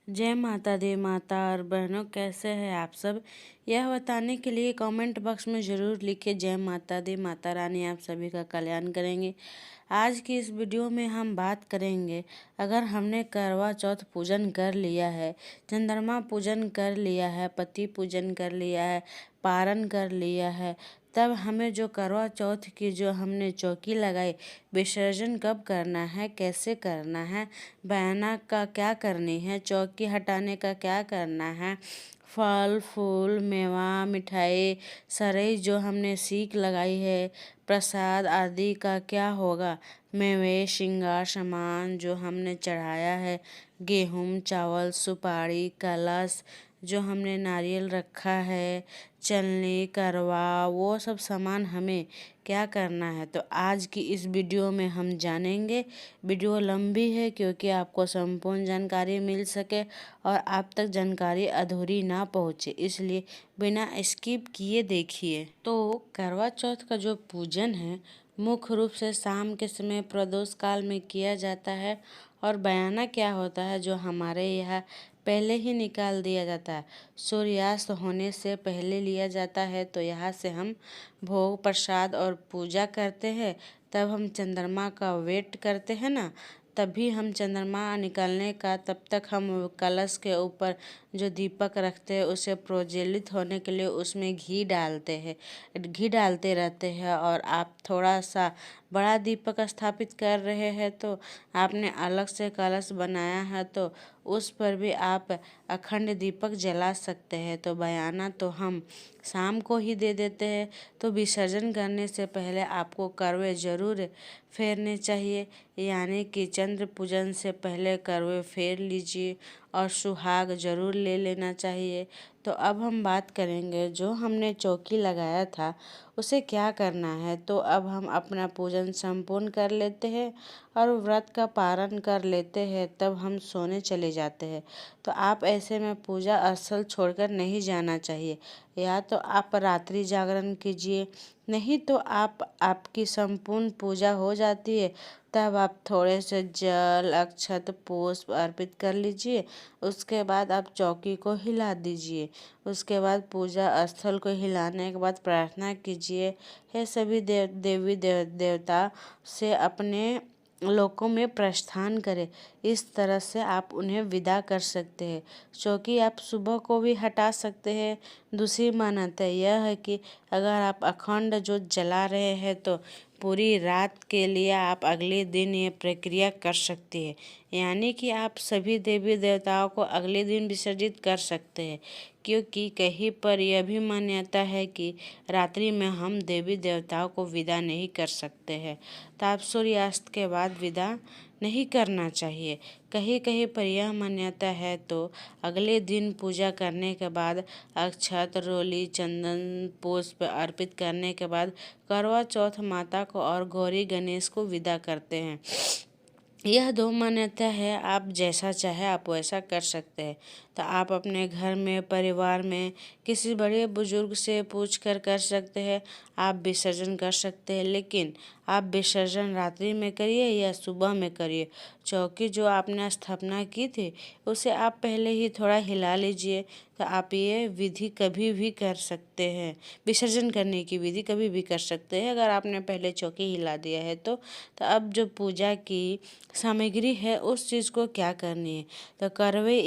जय माता दी माता और बहनों, कैसे हैं आप सब। यह बताने के लिए कमेंट बॉक्स में ज़रूर लिखिए जय माता दी माता रानी आप सभी का कल्याण करेंगे। आज की इस वीडियो में हम बात करेंगे, अगर हमने करवा चौथ पूजन कर लिया है, चंद्रमा पूजन कर लिया है, पति पूजन कर लिया है, पारण कर लिया है, तब हमें जो करवा चौथ की जो हमने चौकी लगाई, विसर्जन कब करना है, कैसे करना है, बयाना का क्या करनी है, चौकी हटाने का क्या करना है, फल फूल मेवा मिठाई सरई जो हमने सीख लगाई है, प्रसाद आदि का क्या होगा, मेवे श्रृंगार सामान जो हमने चढ़ाया है, गेहूँ चावल सुपारी कलश जो हमने नारियल रखा है, चलनी करवा, वो सब सामान हमें क्या करना है। तो आज की इस वीडियो में हम जानेंगे। वीडियो लंबी है क्योंकि आपको संपूर्ण जानकारी मिल सके और आप तक जानकारी अधूरी ना पहुँचे, इसलिए बिना स्किप किए देखिए। तो करवा चौथ का जो पूजन है मुख्य रूप से शाम के समय प्रदोष काल में किया जाता है और बयाना क्या होता है जो हमारे यहाँ पहले ही निकाल दिया जाता है। सूर्यास्त होने से पहले लिया जाता है, तो यहाँ से हम भोग प्रसाद और पूजा करते हैं। तब हम चंद्रमा का वेट करते हैं ना, तभी हम चंद्रमा निकलने का, तब तक हम कलश के ऊपर जो दीपक रखते हैं उसे प्रज्वलित होने के लिए उसमें घी डालते हैं, घी डालते रहते हैं। और आप थोड़ा सा बड़ा दीपक स्थापित कर रहे हैं तो आपने अलग से कलश बनाया है तो उस पर भी आप अखंड दीपक जला सकते हैं। तो बयाना तो हम शाम को ही दे देते हैं। तो विसर्जन करने से पहले आपको करवे ज़रूर फेरने चाहिए, यानी कि चंद्र पूजन से पहले करवे फेर लीजिए और सुहाग जरूर ले लेना चाहिए। तो अब हम बात करेंगे, जो हमने चौकी लगाया था उसे क्या करना है। तो अब हम अपना पूजन संपूर्ण कर लेते हैं और व्रत का पारण कर लेते हैं, तब हम सोने चले जाते हैं। तो आप ऐसे में पूजा स्थल छोड़कर नहीं जाना चाहिए, या तो आप रात्रि जागरण कीजिए, नहीं तो आपकी संपूर्ण पूजा हो जाती है तब आप थोड़े से जल अक्षत पुष्प अर्पित कर लीजिए। उसके बाद आप चौकी को हिला दीजिए। उसके बाद पूजा स्थल को हिलाने के बाद प्रार्थना कीजिए, हे सभी देवी देवता से अपने लोकों में प्रस्थान करें। इस तरह से आप उन्हें विदा कर सकते हैं। चौकी आप सुबह को भी हटा सकते हैं। दूसरी मान्यता यह है कि अगर आप अखंड जोत जला रहे हैं तो पूरी रात के लिए आप अगले दिन ये प्रक्रिया कर सकते हैं, यानी कि आप सभी देवी देवताओं को अगले दिन विसर्जित कर सकते हैं। क्योंकि कहीं पर यह भी मान्यता है कि रात्रि में हम देवी देवताओं को विदा नहीं कर सकते हैं, तो आप सूर्यास्त के बाद विदा नहीं करना चाहिए। कहीं कहीं पर यह मान्यता है तो अगले दिन पूजा करने के बाद अक्षत रोली चंदन पुष्प अर्पित करने के बाद करवा चौथ माता को और गौरी गणेश को विदा करते हैं। यह दो मान्यता है, आप जैसा चाहे आप वैसा कर सकते हैं। तो आप अपने घर में परिवार में किसी बड़े बुजुर्ग से पूछ कर सकते हैं, आप विसर्जन कर सकते हैं। लेकिन आप विसर्जन रात्रि में करिए या सुबह में करिए। चौकी जो आपने स्थापना की थी उसे आप पहले ही थोड़ा हिला लीजिए, तो आप ये विधि कभी भी कर सकते हैं। विसर्जन करने की विधि कभी भी कर सकते हैं अगर आपने पहले चौकी हिला दिया है तो अब जो पूजा की सामग्री है उस चीज़ को क्या करनी है। तो करवे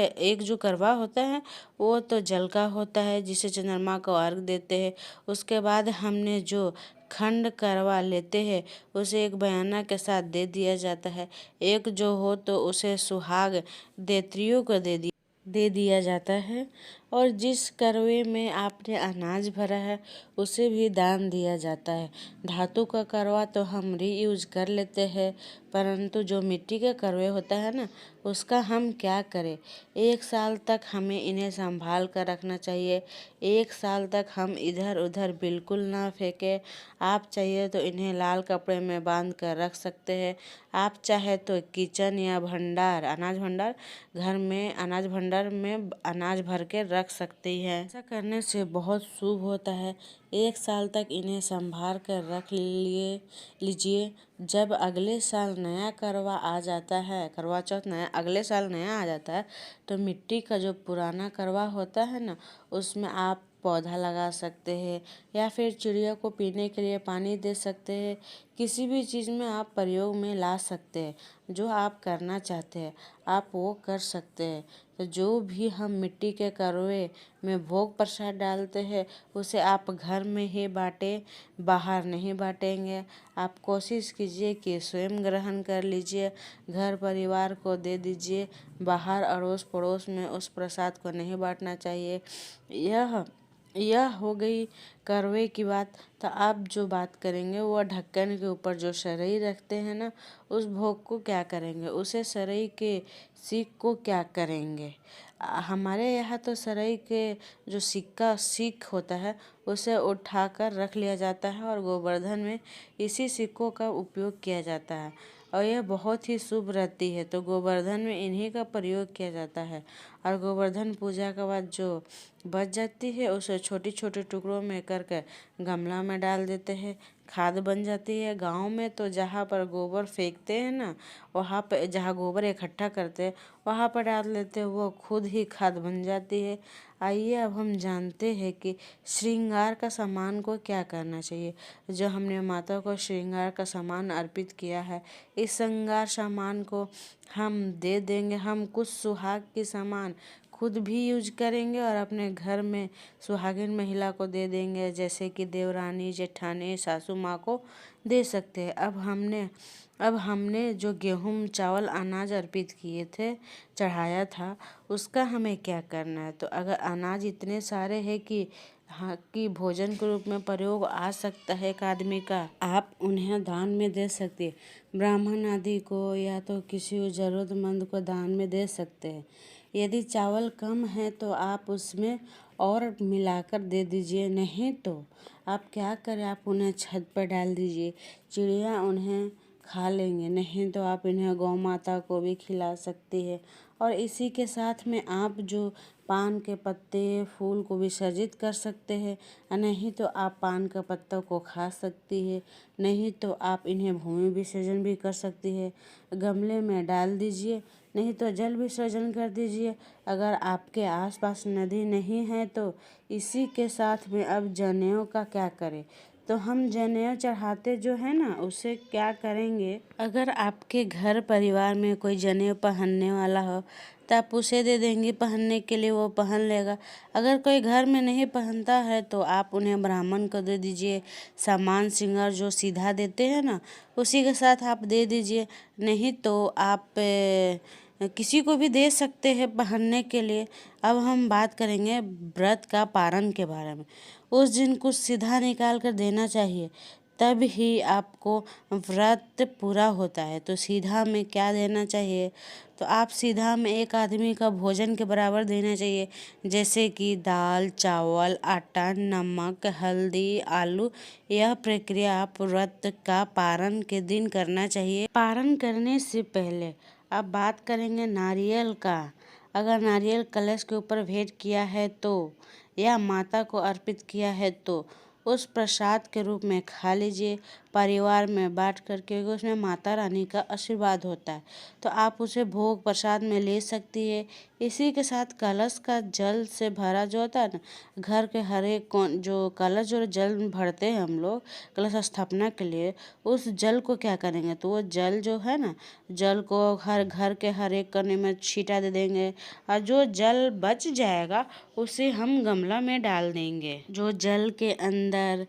एक जो करवा होता है वो तो जल का होता है जिसे चंद्रमा को अर्घ देते हैं। उसके बाद हमने जो खंड करवा लेते हैं उसे एक बयाना के साथ दे दिया जाता है। एक जो हो तो उसे सुहाग देत्रियों को दे दिया जाता है। और जिस करवे में आपने अनाज भरा है उसे भी दान दिया जाता है। धातु का करवा तो हम रीयूज कर लेते हैं, परंतु जो मिट्टी का करवे होता है ना उसका हम क्या करें। 1 साल तक हमें इन्हें संभाल कर रखना चाहिए। 1 साल तक हम इधर उधर बिल्कुल ना फेंकें। आप चाहिए तो इन्हें लाल कपड़े में बांध कर रख सकते हैं। आप चाहे तो किचन या भंडार अनाज भंडार घर में अनाज भंडार में अनाज भर के रख सकती है। ऐसा करने से बहुत शुभ होता है, 1 साल तक इन्हें संभाल कर रख लीजिए। जब अगले साल नया करवा चौथ अगले साल नया आ जाता है, तो मिट्टी का जो पुराना करवा होता है ना, उसमें आप पौधा लगा सकते हैं या फिर चिड़िया को पीने के लिए पानी दे सकते हैं। किसी भी चीज़ में आप प्रयोग में ला सकते हैं। जो आप करना चाहते हैं आप वो कर सकते हैं। तो जो भी हम मिट्टी के करवे में भोग प्रसाद डालते हैं, उसे आप घर में ही बांटें, बाहर नहीं बांटेंगे। आप कोशिश कीजिए कि स्वयं ग्रहण कर लीजिए, घर परिवार को दे दीजिए। बाहर अड़ोस पड़ोस में उस प्रसाद को नहीं बांटना चाहिए। यह हो गई करवे की बात। तो आप जो बात करेंगे वो ढक्कन के ऊपर जो सरई रखते हैं ना, उस भोग को क्या करेंगे, उसे सरई के सीख को क्या करेंगे। हमारे यहाँ तो सरई के जो सीख होता है, उसे उठाकर रख लिया जाता है और गोवर्धन में इसी सिक्कों का उपयोग किया जाता है और यह बहुत ही शुभ रहती है। तो गोवर्धन में इन्हीं का प्रयोग किया जाता है और गोवर्धन पूजा के बाद जो बच जाती है, उसे छोटे छोटे टुकड़ों में करके गमला में डाल देते हैं, खाद बन जाती है। गांव में तो जहाँ पर गोबर फेंकते हैं ना, वहाँ पे जहाँ गोबर इकट्ठा करते हैं वहाँ पर डाल देते हैं, वो खुद ही खाद बन जाती है। आइए अब हम जानते हैं कि श्रृंगार का सामान को क्या करना चाहिए। जो हमने माता को श्रृंगार का सामान अर्पित किया है, इस श्रृंगार सामान को हम दे देंगे। हम कुछ सुहाग के सामान खुद भी यूज करेंगे और अपने घर में सुहागिन महिला को दे देंगे, जैसे कि देवरानी, जेठानी, सासू माँ को दे सकते हैं। अब हमने जो गेहूँ, चावल, अनाज अर्पित किए थे, चढ़ाया था, उसका हमें क्या करना है। तो अगर अनाज इतने सारे हैं कि भोजन के रूप में प्रयोग आ सकता है एक आदमी का, आप उन्हें दान में दे सकते हैं। ब्राह्मण आदि को या तो किसी ज़रूरतमंद को दान में दे सकते हैं। यदि चावल कम है तो आप उसमें और मिलाकर दे दीजिए, नहीं तो आप क्या करें, आप उन्हें छत पर डाल दीजिए, चिड़िया उन्हें खा लेंगे। नहीं तो आप इन्हें गौ माता को भी खिला सकती है। और इसी के साथ में आप जो पान के पत्ते, फूल को विसर्जित कर सकते हैं, नहीं तो आप पान के पत्तों को खा सकती है, नहीं तो आप इन्हें भूमि विसर्जन भी कर सकती है। गमले में डाल दीजिए, नहीं तो जल विसर्जन कर दीजिए। अगर आपके आसपास नदी नहीं है तो इसी के साथ में अब जनेऊ का क्या करें। तो हम जनेऊ चढ़ाते जो है ना, उसे क्या करेंगे, अगर आपके घर परिवार में कोई जनेऊ पहनने वाला हो तो आप उसे दे देंगे पहनने के लिए, वो पहन लेगा। अगर कोई घर में नहीं पहनता है तो आप उन्हें ब्राह्मण को दे दीजिए। सामान श्रृंगार जो सीधा देते हैं ना, उसी के साथ आप दे दीजिए। नहीं तो आप किसी को भी दे सकते हैं पहनने के लिए। अब हम बात करेंगे व्रत का पारण के बारे में। उस दिन कुछ सीधा निकाल कर देना चाहिए, तब ही आपको व्रत पूरा होता है। तो सीधा में क्या देना चाहिए, तो आप सीधा में एक आदमी का भोजन के बराबर देना चाहिए, जैसे कि दाल, चावल, आटा, नमक, हल्दी, आलू। यह प्रक्रिया आप व्रत का पारण के दिन करना चाहिए। पारण करने से पहले अब बात करेंगे नारियल का। अगर नारियल कलश के ऊपर भेंट किया है तो, या माता को अर्पित किया है तो उस प्रसाद के रूप में खा लीजिए परिवार में बांट कर, क्योंकि उसमें माता रानी का आशीर्वाद होता है। तो आप उसे भोग प्रसाद में ले सकती है। इसी के साथ कलश का जल से भरा जो होता है ना, घर के हर एक जो कलश जो जल भरते हैं हम लोग कलश स्थापना के लिए, उस जल को क्या करेंगे, तो वो जल जो है ना, जल को हर घर के हर एक कोने में छींटा दे देंगे और जो जल बच जाएगा उसे हम गमला में डाल देंगे। जो जल के अंदर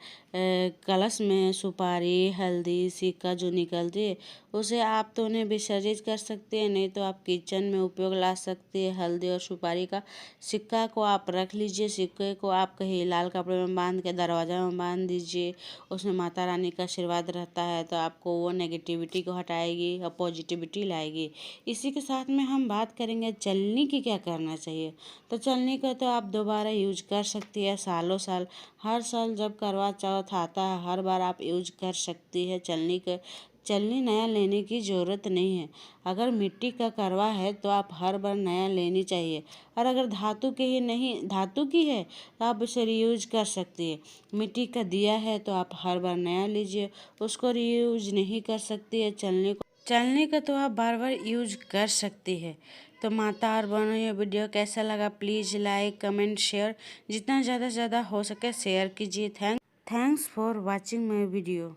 कलश में सुपारी, हल्दी, सिक्का जो निकलती है, उसे आप तो उन्हें विसर्जित कर सकते हैं, नहीं तो आप किचन में उपयोग ला सकते हैं। हल्दी और सुपारी का सिक्का को आप रख लीजिए, सिक्के को आप कहीं लाल कपड़े में बांध के दरवाजा में बांध दीजिए। उसमें माता रानी का आशीर्वाद रहता है, तो आपको वो नेगेटिविटी को हटाएगी और पॉजिटिविटी लाएगी। इसी के साथ में हम बात करेंगे चलनी की क्या करना चाहिए। तो चलनी को तो आप दोबारा यूज कर सकती है, सालों साल, हर साल जब करवा चौथ आता है हर बार आप यूज कर सकती है चलनी के। चलनी नया लेने की ज़रूरत नहीं है। अगर मिट्टी का करवा है तो आप हर बार नया लेनी चाहिए, और अगर धातु की है तो आप उसे रीयूज कर सकती है। मिट्टी का दिया है तो आप हर बार नया लीजिए, उसको रीयूज नहीं कर सकती है। चलनी का तो आप बार बार यूज कर सकती है। तो माता और बहनों, ये वीडियो कैसा लगा प्लीज़ लाइक कमेंट शेयर, जितना ज़्यादा से ज़्यादा हो सके शेयर कीजिए। Thanks for watching my video.